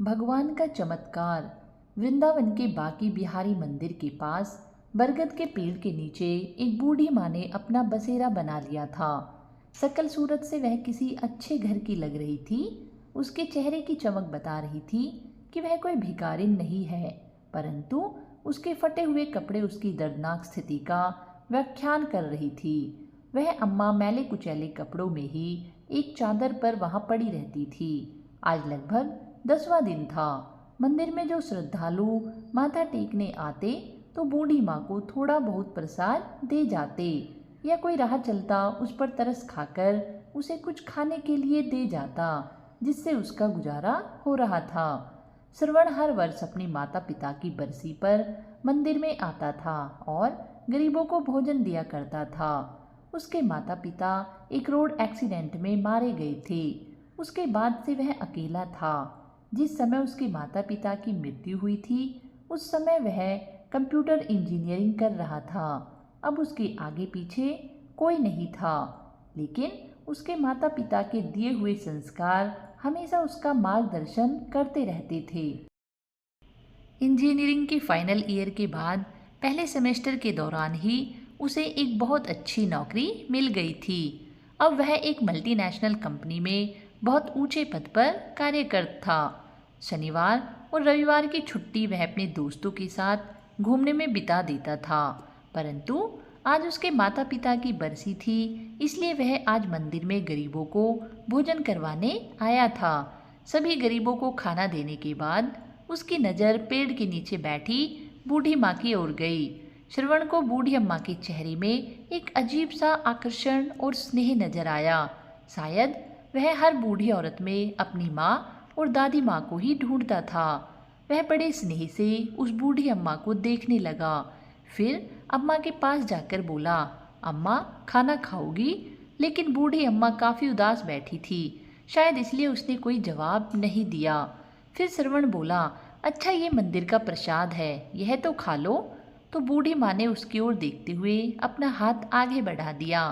भगवान का चमत्कार। वृंदावन के बाकी बिहारी मंदिर के पास बरगद के पेड़ के नीचे एक बूढ़ी माँ ने अपना बसेरा बना लिया था। सकल सूरत से वह किसी अच्छे घर की लग रही थी। उसके चेहरे की चमक बता रही थी कि वह कोई भिखारिन नहीं है, परंतु उसके फटे हुए कपड़े उसकी दर्दनाक स्थिति का व्याख्यान कर रही थी। वह अम्मा मैले कुचैले कपड़ों में ही एक चादर पर वहां पड़ी रहती थी। आज लगभग 10वां दिन था। मंदिर में जो श्रद्धालु माथा टेकने आते तो बूढ़ी माँ को थोड़ा बहुत प्रसाद दे जाते या कोई राह चलता उस पर तरस खाकर उसे कुछ खाने के लिए दे जाता, जिससे उसका गुजारा हो रहा था। श्रवण हर वर्ष अपने माता पिता की बरसी पर मंदिर में आता था और गरीबों को भोजन दिया करता था। उसके माता पिता एक रोड एक्सीडेंट में मारे गए थे। उसके बाद से वह अकेला था। जिस समय उसके माता पिता की मृत्यु हुई थी उस समय वह कंप्यूटर इंजीनियरिंग कर रहा था। अब उसके आगे पीछे कोई नहीं था, लेकिन उसके माता पिता के दिए हुए संस्कार हमेशा उसका मार्गदर्शन करते रहते थे। इंजीनियरिंग के फाइनल ईयर के बाद पहले सेमेस्टर के दौरान ही उसे एक बहुत अच्छी नौकरी मिल गई थी। अब वह एक मल्टीनेशनल कंपनी में बहुत ऊंचे पद पर कार्यरत था। शनिवार और रविवार की छुट्टी वह अपने दोस्तों के साथ घूमने में बिता देता था, परंतु आज उसके माता पिता की बरसी थी, इसलिए वह आज मंदिर में गरीबों को भोजन करवाने आया था। सभी गरीबों को खाना देने के बाद उसकी नज़र पेड़ के नीचे बैठी बूढ़ी माँ की ओर गई। श्रवण को बूढ़ी अम्मा के चेहरे में एक अजीब सा आकर्षण और स्नेह नजर आया। शायद वह हर बूढ़ी औरत में अपनी माँ और दादी माँ को ही ढूंढता था। वह बड़े स्नेह से उस बूढ़ी अम्मा को देखने लगा। फिर अम्मा के पास जाकर बोला, अम्मा खाना खाओगी? लेकिन बूढ़ी अम्मा काफ़ी उदास बैठी थी, शायद इसलिए उसने कोई जवाब नहीं दिया। फिर श्रवण बोला, अच्छा ये मंदिर का प्रसाद है, यह तो खा लो। तो बूढ़ी माँ ने उसकी ओर देखते हुए अपना हाथ आगे बढ़ा दिया।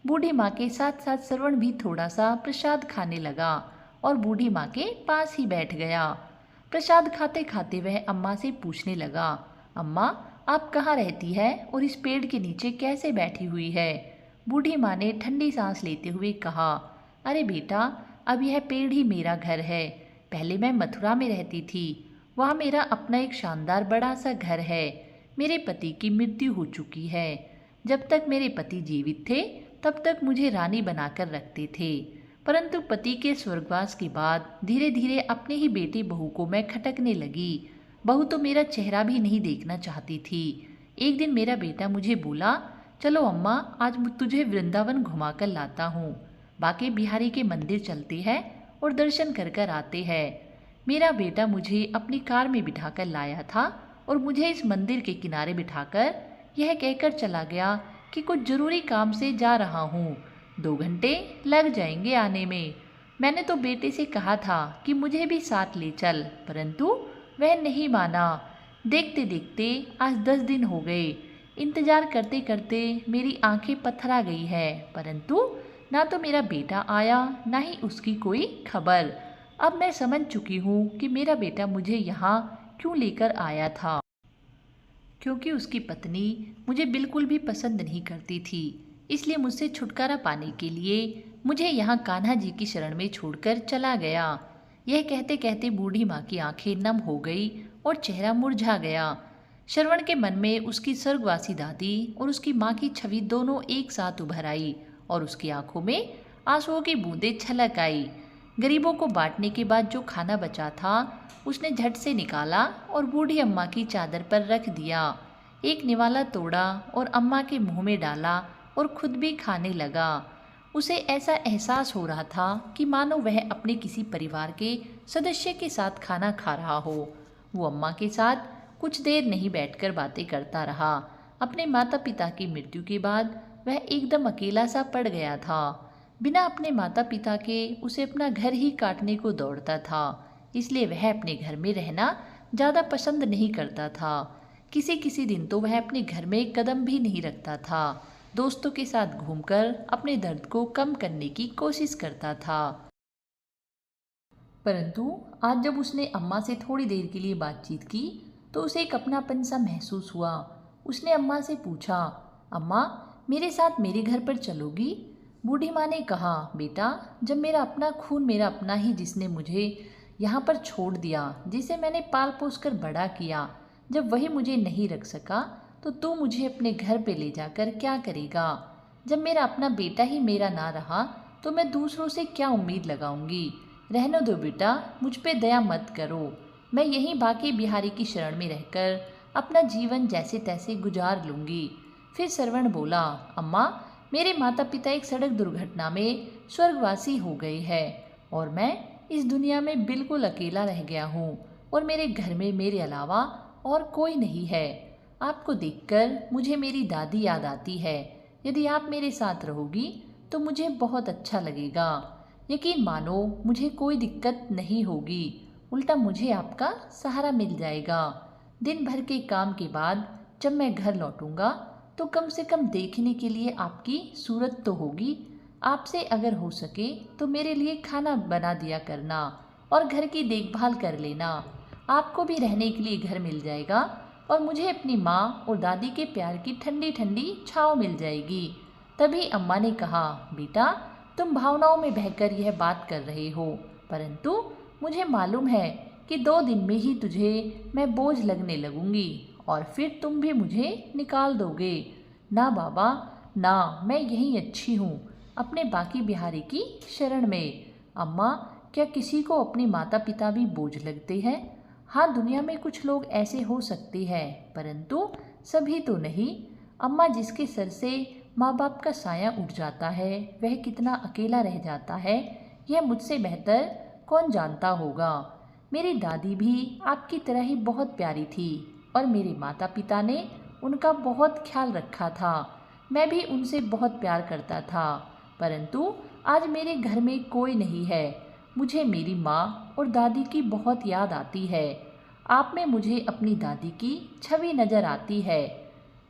बूढ़ी माँ के साथ साथ श्रवण भी थोड़ा सा प्रसाद खाने लगा और बूढ़ी माँ के पास ही बैठ गया। प्रसाद खाते खाते वह अम्मा से पूछने लगा, अम्मा आप कहाँ रहती है और इस पेड़ के नीचे कैसे बैठी हुई है? बूढ़ी माँ ने ठंडी सांस लेते हुए कहा, अरे बेटा, अब यह पेड़ ही मेरा घर है। पहले मैं मथुरा में रहती थी, वहाँ मेरा अपना एक शानदार बड़ा सा घर है। मेरे पति की मृत्यु हो चुकी है। जब तक मेरे पति जीवित थे तब तक मुझे रानी बनाकर रखते थे, परंतु पति के स्वर्गवास के बाद धीरे धीरे अपने ही बेटी बहू को मैं खटकने लगी। बहू तो मेरा चेहरा भी नहीं देखना चाहती थी। एक दिन मेरा बेटा मुझे बोला, चलो अम्मा आज तुझे वृंदावन घुमाकर लाता हूँ, बाकी बिहारी के मंदिर चलते हैं और दर्शन कर कर आते हैं। मेरा बेटा मुझे अपनी कार में बिठाकर लाया था और मुझे इस मंदिर के किनारे बिठाकर यह कहकर चला गया कि कुछ ज़रूरी काम से जा रहा हूँ, 2 घंटे लग जाएंगे आने में। मैंने तो बेटे से कहा था कि मुझे भी साथ ले चल, परंतु वह नहीं माना। देखते देखते आज 10 दिन हो गए। इंतजार करते करते मेरी आंखें पथरा गई है, परंतु ना तो मेरा बेटा आया ना ही उसकी कोई खबर। अब मैं समझ चुकी हूँ कि मेरा बेटा मुझे यहाँ क्यों लेकर आया था, क्योंकि उसकी पत्नी मुझे बिल्कुल भी पसंद नहीं करती थी। इसलिए मुझसे छुटकारा पाने के लिए मुझे यहाँ कान्हा जी की शरण में छोड़कर चला गया। यह कहते कहते बूढ़ी माँ की आंखें नम हो गई और चेहरा मुरझा गया। श्रवण के मन में उसकी स्वर्गवासी दादी और उसकी माँ की छवि दोनों एक साथ उभर आई और उसकी आंखों में आंसुओं की बूंदें छलक आई। गरीबों को बांटने के बाद जो खाना बचा था उसने झट से निकाला और बूढ़ी अम्मा की चादर पर रख दिया। एक निवाला तोड़ा और अम्मा के मुंह में डाला और खुद भी खाने लगा। उसे ऐसा एहसास हो रहा था कि मानो वह अपने किसी परिवार के सदस्य के साथ खाना खा रहा हो। वो अम्मा के साथ कुछ देर नहीं बैठकर बातें करता रहा। अपने माता पिता की मृत्यु के बाद वह एकदम अकेला सा पड़ गया था। बिना अपने माता पिता के उसे अपना घर ही काटने को दौड़ता था, इसलिए वह अपने घर में रहना ज़्यादा पसंद नहीं करता था। किसी किसी दिन तो वह अपने घर में एक कदम भी नहीं रखता था। दोस्तों के साथ घूमकर अपने दर्द को कम करने की कोशिश करता था। परंतु आज जब उसने अम्मा से थोड़ी देर के लिए बातचीत की तो उसे एक अपनापन सा महसूस हुआ। उसने अम्मा से पूछा, अम्मा मेरे साथ मेरे घर पर चलोगी? बूढ़ी माँ ने कहा, बेटा जब मेरा अपना खून मेरा अपना ही जिसने मुझे यहाँ पर छोड़ दिया, जिसे मैंने पाल पोस कर बड़ा किया, जब वही मुझे नहीं रख सका तो तू मुझे अपने घर पे ले जाकर क्या करेगा? जब मेरा अपना बेटा ही मेरा ना रहा तो मैं दूसरों से क्या उम्मीद लगाऊंगी? रहने दो बेटा, मुझ पे दया मत करो। मैं यहीं बाकी बिहारी की शरण में रहकर अपना जीवन जैसे तैसे गुजार लूँगी। फिर श्रवण बोला, अम्मा मेरे माता पिता एक सड़क दुर्घटना में स्वर्गवासी हो गए हैं और मैं इस दुनिया में बिल्कुल अकेला रह गया हूँ और मेरे घर में मेरे अलावा और कोई नहीं है। आपको देखकर मुझे मेरी दादी याद आती है। यदि आप मेरे साथ रहोगी तो मुझे बहुत अच्छा लगेगा। यकीन मानो मुझे कोई दिक्कत नहीं होगी, उल्टा मुझे आपका सहारा मिल जाएगा। दिन भर के काम के बाद जब मैं घर लौटूंगा तो कम से कम देखने के लिए आपकी सूरत तो होगी। आपसे अगर हो सके तो मेरे लिए खाना बना दिया करना और घर की देखभाल कर लेना। आपको भी रहने के लिए घर मिल जाएगा और मुझे अपनी माँ और दादी के प्यार की ठंडी ठंडी छाँव मिल जाएगी। तभी अम्मा ने कहा, बेटा तुम भावनाओं में बहकर यह बात कर रहे हो, परंतु मुझे मालूम है कि 2 दिन में ही तुझे मैं बोझ लगने लगूंगी और फिर तुम भी मुझे निकाल दोगे। ना बाबा ना, मैं यहीं अच्छी हूँ, अपने बाकी बिहारी की शरण में। अम्मा क्या किसी को अपने माता पिता भी बोझ लगते हैं? हाँ, दुनिया में कुछ लोग ऐसे हो सकते हैं, परंतु सभी तो नहीं। अम्मा जिसके सर से माँ बाप का साया उठ जाता है वह कितना अकेला रह जाता है, यह मुझसे बेहतर कौन जानता होगा। मेरी दादी भी आपकी तरह ही बहुत प्यारी थी और मेरे माता पिता ने उनका बहुत ख्याल रखा था। मैं भी उनसे बहुत प्यार करता था, परंतु आज मेरे घर में कोई नहीं है। मुझे मेरी माँ और दादी की बहुत याद आती है। आप में मुझे अपनी दादी की छवि नज़र आती है।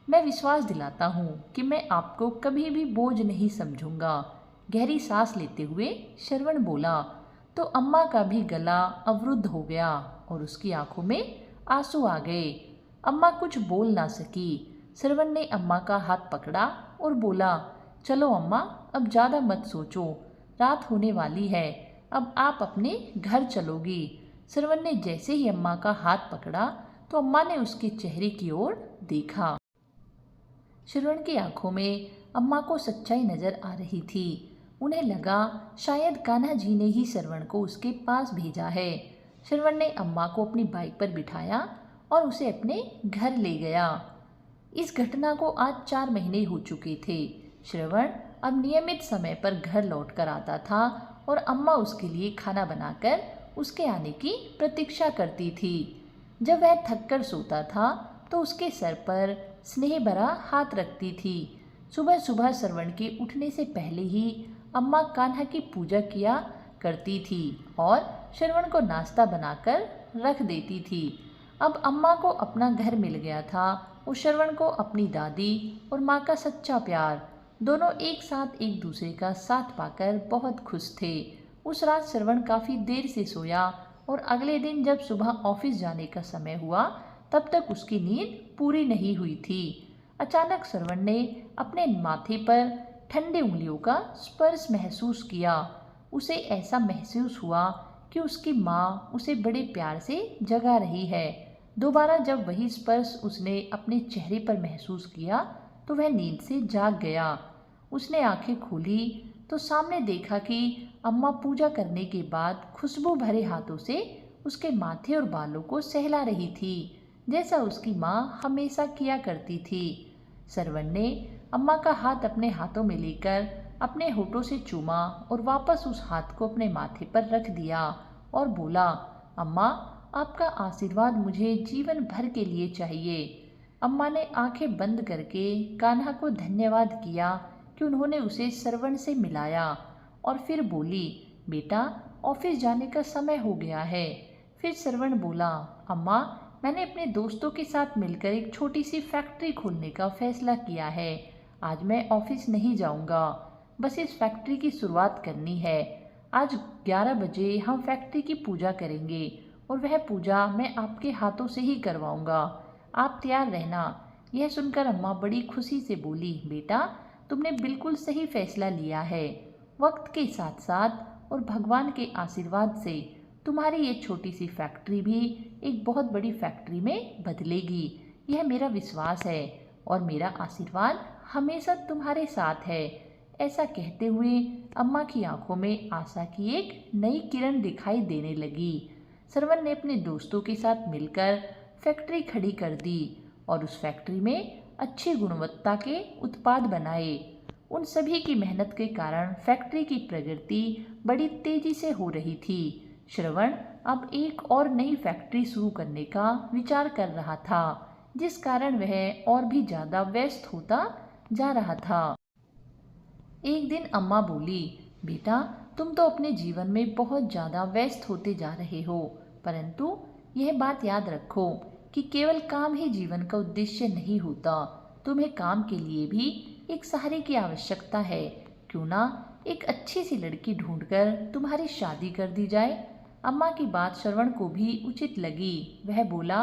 मैं विश्वास दिलाता हूँ कि मैं आपको कभी भी बोझ नहीं समझूंगा। गहरी सांस लेते हुए श्रवण बोला तो अम्मा का भी गला अवरुद्ध हो गया और उसकी आंखों में आंसू आ गए। अम्मा कुछ बोल ना सकी। श्रवण ने अम्मा का हाथ पकड़ा और बोला, चलो अम्मा अब ज़्यादा मत सोचो, रात होने वाली है, अब आप अपने घर चलोगी। श्रवण ने जैसे ही अम्मा का हाथ पकड़ा तो अम्मा ने उसके चेहरे की ओर देखा। श्रवण की आंखों में अम्मा को सच्चाई नजर आ रही थी। उन्हें लगा शायद कान्हा जी ने ही श्रवण को उसके पास भेजा है। श्रवण ने अम्मा को अपनी बाइक पर बिठाया और उसे अपने घर ले गया। इस घटना को आज 4 महीने हो चुके थे। श्रवण अब नियमित समय पर घर लौट कर आता था और अम्मा उसके लिए खाना बनाकर उसके आने की प्रतीक्षा करती थी। जब वह थक कर सोता था तो उसके सर पर स्नेह भरा हाथ रखती थी। सुबह सुबह श्रवण के उठने से पहले ही अम्मा कान्हा की पूजा किया करती थी और श्रवण को नाश्ता बनाकर रख देती थी। अब अम्मा को अपना घर मिल गया था और श्रवण को अपनी दादी और माँ का सच्चा प्यार, दोनों एक साथ एक दूसरे का साथ पाकर बहुत खुश थे। उस रात श्रवण काफ़ी देर से सोया और अगले दिन जब सुबह ऑफिस जाने का समय हुआ तब तक उसकी नींद पूरी नहीं हुई थी। अचानक श्रवण ने अपने माथे पर ठंडी उंगलियों का स्पर्श महसूस किया। उसे ऐसा महसूस हुआ कि उसकी माँ उसे बड़े प्यार से जगा रही है। दोबारा जब वही स्पर्श उसने अपने चेहरे पर महसूस किया तो वह नींद से जाग गया। उसने आंखें खोली तो सामने देखा कि अम्मा पूजा करने के बाद खुशबू भरे हाथों से उसके माथे और बालों को सहला रही थी, जैसा उसकी माँ हमेशा किया करती थी। श्रवण ने अम्मा का हाथ अपने हाथों में लेकर अपने होठों से चूमा और वापस उस हाथ को अपने माथे पर रख दिया और बोला, अम्मा आपका आशीर्वाद मुझे जीवन भर के लिए चाहिए। अम्मा ने आंखें बंद करके कान्हा को धन्यवाद किया कि उन्होंने उसे श्रवण से मिलाया और फिर बोली, बेटा ऑफिस जाने का समय हो गया है। फिर श्रवण बोला, अम्मा मैंने अपने दोस्तों के साथ मिलकर एक छोटी सी फैक्ट्री खोलने का फैसला किया है। आज मैं ऑफिस नहीं जाऊंगा, बस इस फैक्ट्री की शुरुआत करनी है। आज 11 बजे हम फैक्ट्री की पूजा करेंगे और वह पूजा मैं आपके हाथों से ही करवाऊंगा। आप तैयार रहना। यह सुनकर अम्मा बड़ी खुशी से बोली, बेटा तुमने बिल्कुल सही फैसला लिया है। वक्त के साथ साथ और भगवान के आशीर्वाद से तुम्हारी ये छोटी सी फैक्ट्री भी एक बहुत बड़ी फैक्ट्री में बदलेगी। यह मेरा विश्वास है और मेरा आशीर्वाद हमेशा तुम्हारे साथ है। ऐसा कहते हुए अम्मा की आंखों में आशा की एक नई किरण दिखाई देने लगी। श्रवण ने अपने दोस्तों के साथ मिलकर फैक्ट्री खड़ी कर दी और उस फैक्ट्री में अच्छी गुणवत्ता के उत्पाद बनाए। उन सभी की मेहनत के कारण फैक्ट्री की प्रगति बड़ी तेजी से हो रही थी। श्रवण अब एक और नई फैक्ट्री शुरू करने का विचार कर रहा था, जिस कारण वह और भी ज़्यादा व्यस्त होता जा रहा था। एक दिन अम्मा बोली, बेटा तुम तो अपने जीवन में बहुत ज़्यादा व्यस्त होते जा रहे हो, परंतु यह बात याद रखो कि केवल काम ही जीवन का उद्देश्य नहीं होता। तुम्हें काम के लिए भी एक सहारे की आवश्यकता है। क्यों ना एक अच्छी सी लड़की ढूंढकर तुम्हारी शादी कर दी जाए। अम्मा की बात श्रवण को भी उचित लगी। वह बोला,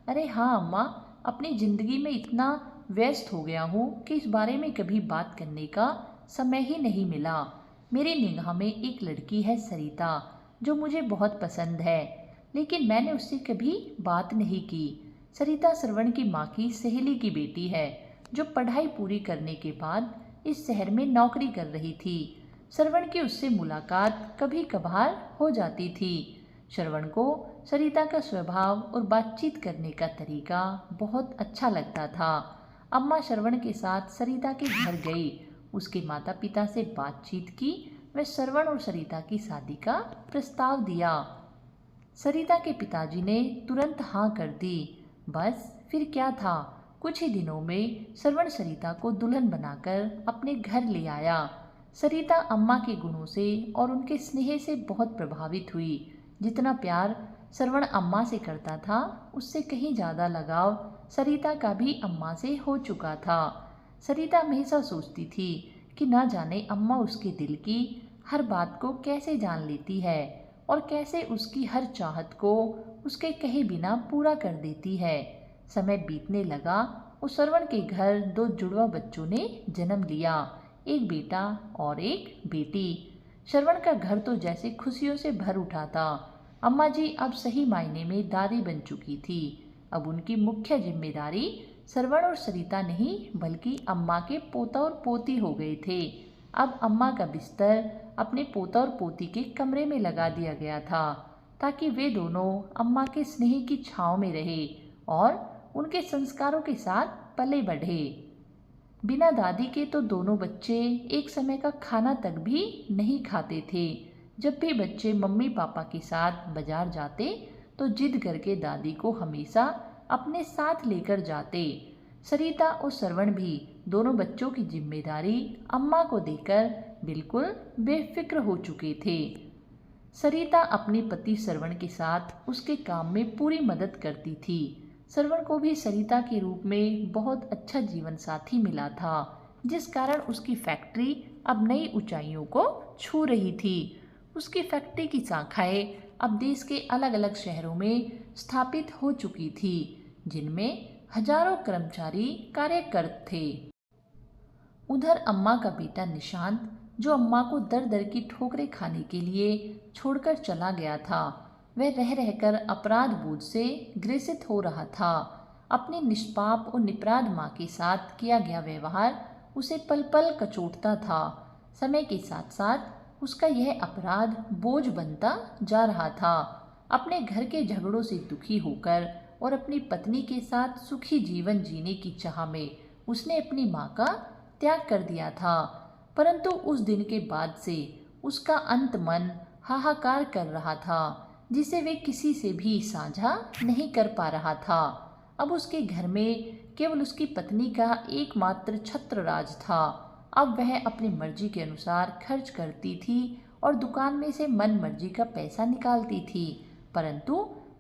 अरे हाँ अम्मा, अपनी ज़िंदगी में इतना व्यस्त हो गया हूँ कि इस बारे में कभी बात करने का समय ही नहीं मिला। मेरी निगाह में एक लड़की है सरिता, जो मुझे बहुत पसंद है, लेकिन मैंने उससे कभी बात नहीं की। सरिता श्रवण की माँ की सहेली की बेटी है, जो पढ़ाई पूरी करने के बाद इस शहर में नौकरी कर रही थी। श्रवण की उससे मुलाकात कभी कभार हो जाती थी। श्रवण को सरिता का स्वभाव और बातचीत करने का तरीका बहुत अच्छा लगता था। अम्मा श्रवण के साथ सरिता के घर गई, उसके माता पिता से बातचीत की, वे श्रवण और सरिता की शादी का प्रस्ताव दिया। सरिता के पिताजी ने तुरंत हाँ कर दी। बस फिर क्या था, कुछ ही दिनों में श्रवण सरिता को दुल्हन बनाकर अपने घर ले आया। सरिता अम्मा के गुणों से और उनके स्नेह से बहुत प्रभावित हुई। जितना प्यार श्रवण अम्मा से करता था, उससे कहीं ज़्यादा लगाव सरिता का भी अम्मा से हो चुका था। सरिता हमेशा सोचती थी कि ना जाने अम्मा उसके दिल की हर बात को कैसे जान लेती है और कैसे उसकी हर चाहत को उसके कहे बिना पूरा कर देती है। समय बीतने लगा और श्रवण के घर दो जुड़वा बच्चों ने जन्म लिया, एक बेटा और एक बेटी। श्रवण का घर तो जैसे खुशियों से भर उठा था। अम्मा जी अब सही मायने में दादी बन चुकी थी। अब उनकी मुख्य जिम्मेदारी श्रवण और सरिता नहीं, बल्कि अम्मा के पोता और पोती हो गए थे। अब अम्मा का बिस्तर अपने पोता और पोती के कमरे में लगा दिया गया था, ताकि वे दोनों अम्मा के स्नेह की छांव में रहे और उनके संस्कारों के साथ पले बढ़े। बिना दादी के तो दोनों बच्चे एक समय का खाना तक भी नहीं खाते थे। जब भी बच्चे मम्मी पापा के साथ बाजार जाते तो जिद करके दादी को हमेशा अपने साथ लेकर जाते। सरिता और श्रवण भी दोनों बच्चों की जिम्मेदारी अम्मा को देकर बिल्कुल बेफिक्र हो चुके थे। सरिता अपने पति श्रवण के साथ उसके काम में पूरी मदद करती थी। श्रवण को भी सरिता के रूप में बहुत अच्छा जीवन साथी मिला था, जिस कारण उसकी फैक्ट्री अब नई ऊंचाइयों को छू रही थी। उसकी फैक्ट्री की शाखाएं अब देश के अलग अलग शहरों में स्थापित हो चुकी थी, जिनमें हजारों कर्मचारी कार्यरत थे। उधर अम्मा का बेटा निशांत, जो अम्मा को दर दर की ठोकरें खाने के लिए छोड़कर चला गया था, वह रह रहकर अपराध बोझ से ग्रसित हो रहा था। अपनी निष्पाप और निपराध माँ के साथ किया गया व्यवहार उसे पल पल कचोटता था। समय के साथ साथ उसका यह अपराध बोझ बनता जा रहा था। अपने घर के झगड़ों से दुखी होकर और अपनी पत्नी के साथ सुखी जीवन जीने की चाह में उसने अपनी माँ का त्याग कर दिया था। परंतु उस दिन के बाद से उसका अंत मन हाहाकार कर रहा था, जिसे वे किसी से भी साझा नहीं कर पा रहा था। अब उसके घर में केवल उसकी पत्नी का एकमात्र छत्र राज था। अब वह अपनी मर्जी के अनुसार खर्च करती थी और दुकान में से मन मर्जी का पैसा निकालती थी, परंतु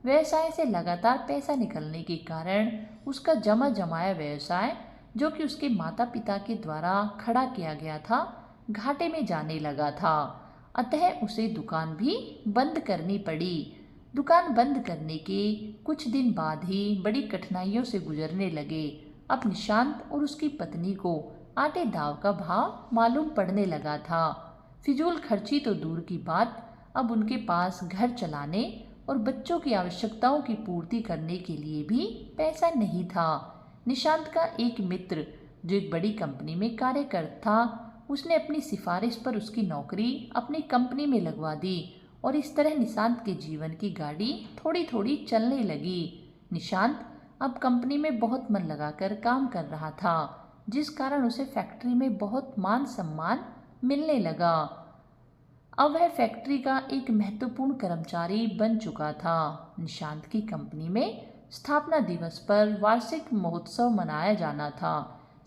व्यवसाय से लगातार पैसा निकलने के कारण उसका जमा जमाया व्यवसाय, जो कि उसके माता पिता के द्वारा खड़ा किया गया था, घाटे में जाने लगा था। अतः उसे दुकान भी बंद करनी पड़ी। दुकान बंद करने के कुछ दिन बाद ही बड़ी कठिनाइयों से गुजरने लगे। अब निशांत और उसकी पत्नी को आटे दाव का भाव मालूम पड़ने लगा था। फिजूल खर्ची तो दूर की बात, अब उनके पास घर चलाने और बच्चों की आवश्यकताओं की पूर्ति करने के लिए भी पैसा नहीं था। निशांत का एक मित्र जो एक बड़ी कंपनी में कार्य करता था, उसने अपनी सिफारिश पर उसकी नौकरी अपनी कंपनी में लगवा दी और इस तरह निशांत के जीवन की गाड़ी थोड़ी थोड़ी चलने लगी। निशांत अब कंपनी में बहुत मन लगाकर काम कर रहा था, जिस कारण उसे फैक्ट्री में बहुत मान सम्मान मिलने लगा। अब वह फैक्ट्री का एक महत्वपूर्ण कर्मचारी बन चुका था। निशांत की कंपनी में स्थापना दिवस पर वार्षिक महोत्सव मनाया जाना था।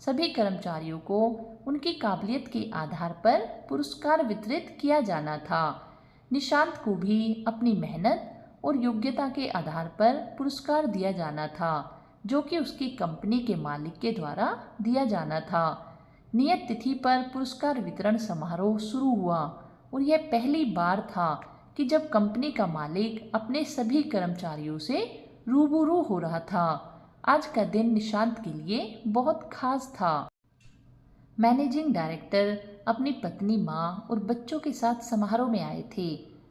सभी कर्मचारियों को उनकी काबिलियत के आधार पर पुरस्कार वितरित किया जाना था। निशांत को भी अपनी मेहनत और योग्यता के आधार पर पुरस्कार दिया जाना था, जो कि उसकी कंपनी के मालिक के द्वारा दिया जाना था। नियत तिथि पर पुरस्कार वितरण समारोह शुरू हुआ और यह पहली बार था कि जब कंपनी का मालिक अपने सभी कर्मचारियों से रूबरू हो रहा था। आज का दिन निशांत के लिए बहुत खास था। मैनेजिंग डायरेक्टर अपनी पत्नी, माँ और बच्चों के साथ समारोह में आए थे।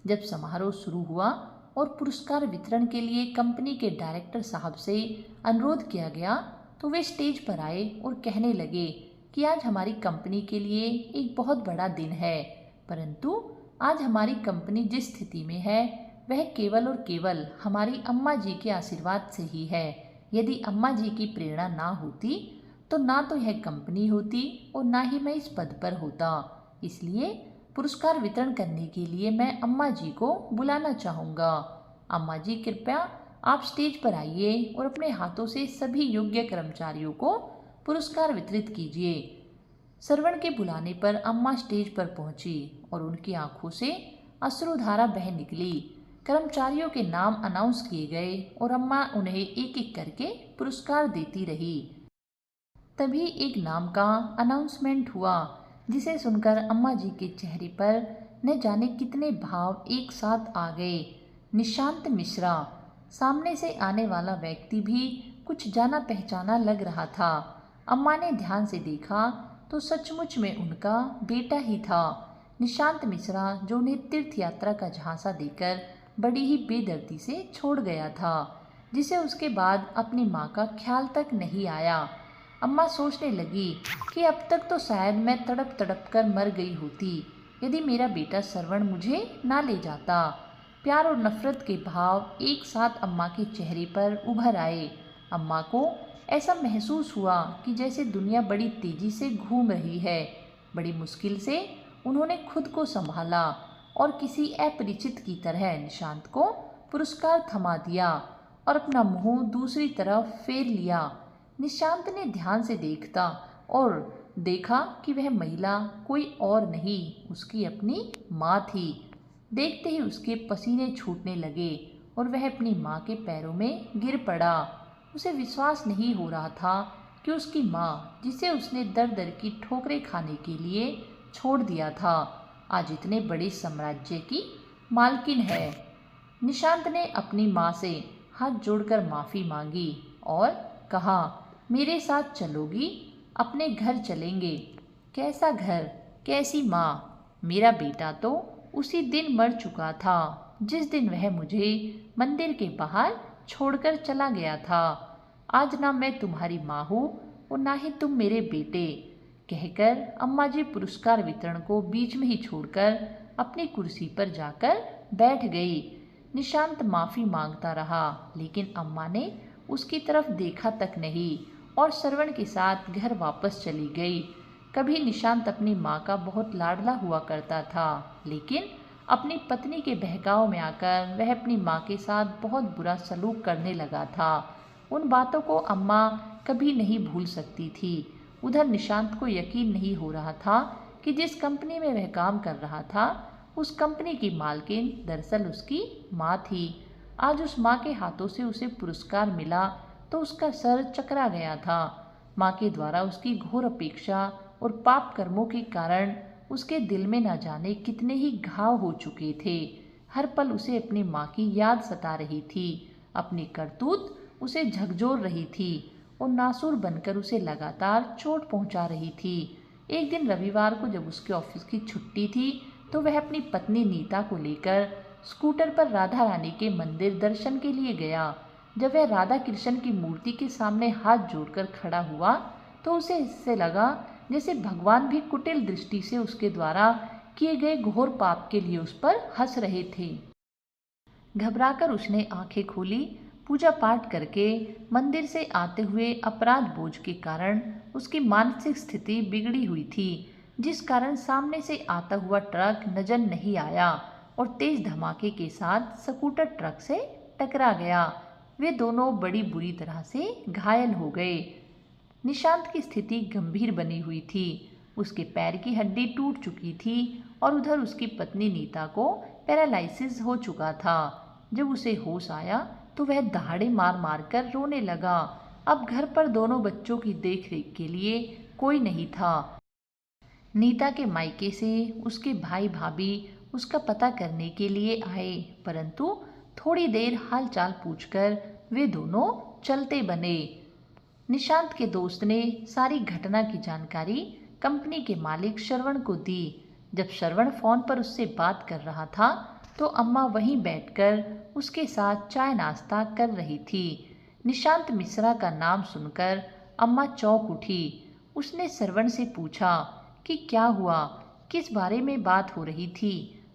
जब समारोह शुरू हुआ और पुरस्कार वितरण के लिए कंपनी के डायरेक्टर साहब से अनुरोध किया गया, तो वे स्टेज पर आए और कहने लगे कि आज हमारी कंपनी के लिए एक बहुत बड़ा दिन है, परंतु आज हमारी कंपनी जिस स्थिति में है वह केवल और केवल हमारी अम्मा जी के आशीर्वाद से ही है। यदि अम्मा जी की प्रेरणा ना होती तो ना तो यह कंपनी होती और ना ही मैं इस पद पर होता। इसलिए पुरस्कार वितरण करने के लिए मैं अम्मा जी को बुलाना चाहूँगा। अम्मा जी, कृपया आप स्टेज पर आइए और अपने हाथों से सभी योग्य कर्मचारियों को पुरस्कार वितरित कीजिए। श्रवण के बुलाने पर अम्मा स्टेज पर पहुंची और उनकी आंखों से अश्रुधारा बह निकली। कर्मचारियों के नाम अनाउंस किए गए और अम्मा उन्हें एक एक करके पुरस्कार देती रही। तभी एक नाम का अनाउंसमेंट हुआ, जिसे सुनकर अम्मा जी के चेहरे पर न जाने कितने भाव एक साथ आ गए। निशांत मिश्रा। सामने से आने वाला व्यक्ति भी कुछ जाना पहचाना लग रहा था। अम्मा ने ध्यान से देखा तो सचमुच में उनका बेटा ही था, निशांत मिश्रा, जो उन्हें तीर्थ यात्रा का झांसा देकर बड़ी ही बेदर्दी से छोड़ गया था, जिसे उसके बाद अपनी माँ का ख्याल तक नहीं आया। अम्मा सोचने लगी कि अब तक तो शायद मैं तड़प तड़प कर मर गई होती यदि मेरा बेटा श्रवण मुझे ना ले जाता। प्यार और नफरत के भाव एक साथ अम्मा के चेहरे पर उभर आए। अम्मा को ऐसा महसूस हुआ कि जैसे दुनिया बड़ी तेजी से घूम रही है। बड़ी मुश्किल से उन्होंने खुद को संभाला और किसी अपरिचित की तरह निशांत को पुरस्कार थमा दिया और अपना मुंह दूसरी तरफ फेर लिया। निशांत ने ध्यान से देखा कि वह महिला कोई और नहीं, उसकी अपनी माँ थी। देखते ही उसके पसीने छूटने लगे और वह अपनी माँ के पैरों में गिर पड़ा। उसे विश्वास नहीं हो रहा था कि उसकी माँ, जिसे उसने दर दर की ठोकरें खाने के लिए छोड़ दिया था, आज इतने बड़े साम्राज्य की मालकिन है। निशांत ने अपनी माँ से हाथ जोड़कर माफ़ी मांगी और कहा, मेरे साथ चलोगी? अपने घर चलेंगे। कैसा घर, कैसी माँ? मेरा बेटा तो उसी दिन मर चुका था जिस दिन वह मुझे मंदिर के बाहर छोड़कर चला गया था। आज ना मैं तुम्हारी माँ हूँ और ना ही तुम मेरे बेटे। कहकर अम्मा जी पुरस्कार वितरण को बीच में ही छोड़कर अपनी कुर्सी पर जाकर बैठ गई। निशांत माफ़ी मांगता रहा, लेकिन अम्मा ने उसकी तरफ देखा तक नहीं और श्रवण के साथ घर वापस चली गई। कभी निशांत अपनी माँ का बहुत लाडला हुआ करता था, लेकिन अपनी पत्नी के बहकाव में आकर वह अपनी माँ के साथ बहुत बुरा सलूक करने लगा था। उन बातों को अम्मा कभी नहीं भूल सकती थी। उधर निशांत को यकीन नहीं हो रहा था कि जिस कंपनी में वह काम कर रहा था, उस कंपनी की मालकिन दरअसल उसकी माँ थी। आज उस माँ के हाथों से उसे पुरस्कार मिला तो उसका सर चकरा गया था। माँ के द्वारा उसकी घोर अपेक्षा और पाप कर्मों के कारण उसके दिल में न जाने कितने ही घाव हो चुके थे। हर पल उसे अपनी माँ की याद सता रही थी। अपनी करतूत उसे झकझोर रही थी और नासूर बनकर उसे लगातार चोट पहुंचा रही थी। एक दिन रविवार को जब उसके ऑफिस की छुट्टी थी तो वह अपनी पत्नी नीता को लेकर स्कूटर पर राधा रानी के मंदिर दर्शन के लिए गया। जब वह राधा कृष्ण की मूर्ति के सामने हाथ जोड़कर खड़ा हुआ तो उसे इससे लगा जैसे भगवान भी कुटिल दृष्टि से उसके द्वारा किए गए घोर पाप के लिए उस पर हंस रहे थे। घबराकर उसने आंखें खोली। पूजा पाठ करके मंदिर से आते हुए अपराध बोझ के कारण उसकी मानसिक स्थिति बिगड़ी हुई थी, जिस कारण सामने से आता हुआ ट्रक नजर नहीं आया और तेज धमाके के साथ स्कूटर ट्रक से टकरा गया। वे दोनों बड़ी बुरी तरह से घायल हो गए। निशांत की स्थिति गंभीर बनी हुई थी। उसके पैर की हड्डी टूट चुकी थी और उधर उसकी पत्नी नीता को पैरालिसिस हो चुका था। जब उसे होश आया तो वह दहाड़े मार मार कर रोने लगा। अब घर पर दोनों बच्चों की देखरेख के लिए कोई नहीं था। नीता के मायके से उसके भाई भाभी उसका पता करने के लिए आए, परंतु थोड़ी देर हालचाल पूछकर वे दोनों चलते बने। निशांत के दोस्त ने सारी घटना की जानकारी कंपनी के मालिक श्रवण को दी। जब श्रवण फोन पर उससे बात कर रहा था तो अम्मा वहीं बैठकर उसके साथ चाय नाश्ता कर रही थी। निशांत मिश्रा का नाम सुनकर अम्मा चौंक उठी। उसने श्रवण से पूछा कि क्या हुआ, किस बारे में बात हो रही थी।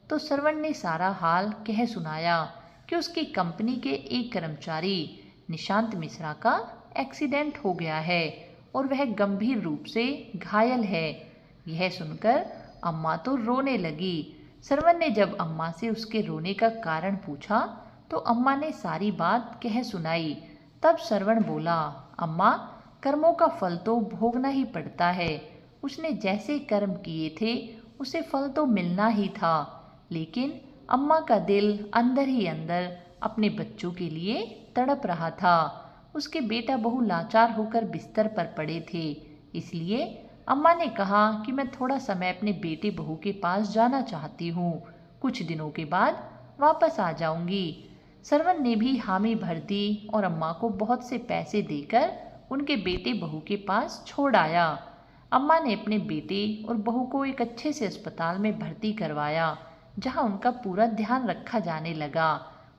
तो श्रवण ने सारा हाल कह सुनाया कि उसकी कंपनी के एक कर्मचारी निशांत मिश्रा का एक्सीडेंट हो गया है और वह गंभीर रूप से घायल है। यह सुनकर अम्मा तो रोने लगी। श्रवण ने जब अम्मा से उसके रोने का कारण पूछा तो अम्मा ने सारी बात कह सुनाई। तब श्रवण बोला, अम्मा, कर्मों का फल तो भोगना ही पड़ता है। उसने जैसे कर्म किए थे उसे फल तो मिलना ही था। लेकिन अम्मा का दिल अंदर ही अंदर अपने बच्चों के लिए तड़प रहा था। उसके बेटा बहू लाचार होकर बिस्तर पर पड़े थे, इसलिए अम्मा ने कहा कि मैं थोड़ा समय अपने बेटे बहू के पास जाना चाहती हूँ। कुछ दिनों के बाद वापस आ जाऊंगी। श्रवण ने भी हामी भर दी और अम्मा को बहुत से पैसे देकर उनके बेटे बहू के पास छोड़ आया। अम्मा ने अपने बेटे और बहू को एक अच्छे से अस्पताल में भर्ती करवाया, जहाँ उनका पूरा ध्यान रखा जाने लगा।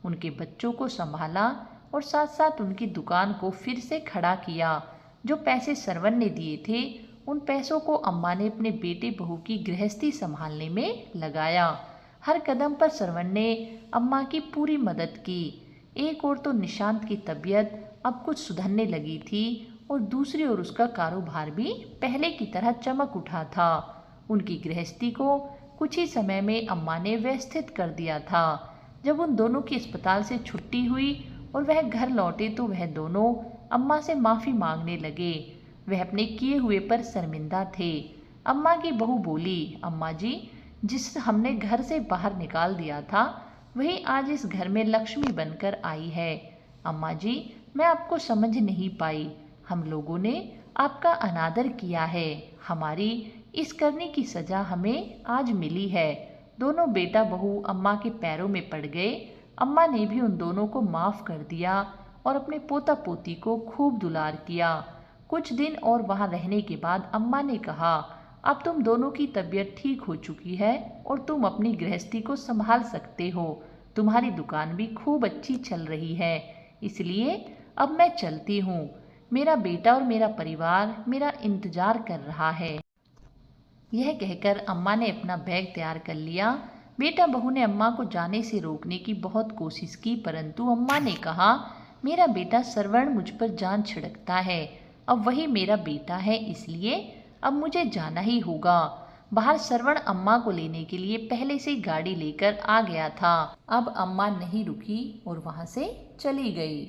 उनके बच्चों को संभाला और साथ साथ उनकी दुकान को फिर से खड़ा किया। जो पैसे श्रवण ने दिए थे उन पैसों को अम्मा ने अपने बेटे बहू की गृहस्थी संभालने में लगाया। हर कदम पर श्रवण ने अम्मा की पूरी मदद की। एक ओर तो निशांत की तबीयत अब कुछ सुधरने लगी थी और दूसरी ओर उसका कारोबार भी पहले की तरह चमक उठा था। उनकी गृहस्थी को कुछ ही समय में अम्मा ने व्यवस्थित कर दिया था। जब उन दोनों की अस्पताल से छुट्टी हुई और वह घर लौटे तो वह दोनों अम्मा से माफ़ी मांगने लगे। वह अपने किए हुए पर शर्मिंदा थे। अम्मा की बहू बोली, अम्मा जी, जिस हमने घर से बाहर निकाल दिया था वही आज इस घर में लक्ष्मी बनकर आई है। अम्मा जी, मैं आपको समझ नहीं पाई। हम लोगों ने आपका अनादर किया है। हमारी इस करने की सज़ा हमें आज मिली है। दोनों बेटा बहू अम्मा के पैरों में पड़ गए। अम्मा ने भी उन दोनों को माफ़ कर दिया और अपने पोता पोती को खूब दुलार किया। कुछ दिन और वहाँ रहने के बाद अम्मा ने कहा, अब तुम दोनों की तबीयत ठीक हो चुकी है और तुम अपनी गृहस्थी को संभाल सकते हो। तुम्हारी दुकान भी खूब अच्छी चल रही है, इसलिए अब मैं चलती हूँ। मेरा बेटा और मेरा परिवार मेरा इंतज़ार कर रहा है। यह कहकर अम्मा ने अपना बैग तैयार कर लिया। बेटा बहू ने अम्मा को जाने से रोकने की बहुत कोशिश की, परंतु अम्मा ने कहा, मेरा बेटा श्रवण मुझ पर जान छिड़कता है। अब वही मेरा बेटा है, इसलिए अब मुझे जाना ही होगा। बाहर श्रवण अम्मा को लेने के लिए पहले से गाड़ी लेकर आ गया था। अब अम्मा नहीं रुकी और वहां से चली गई।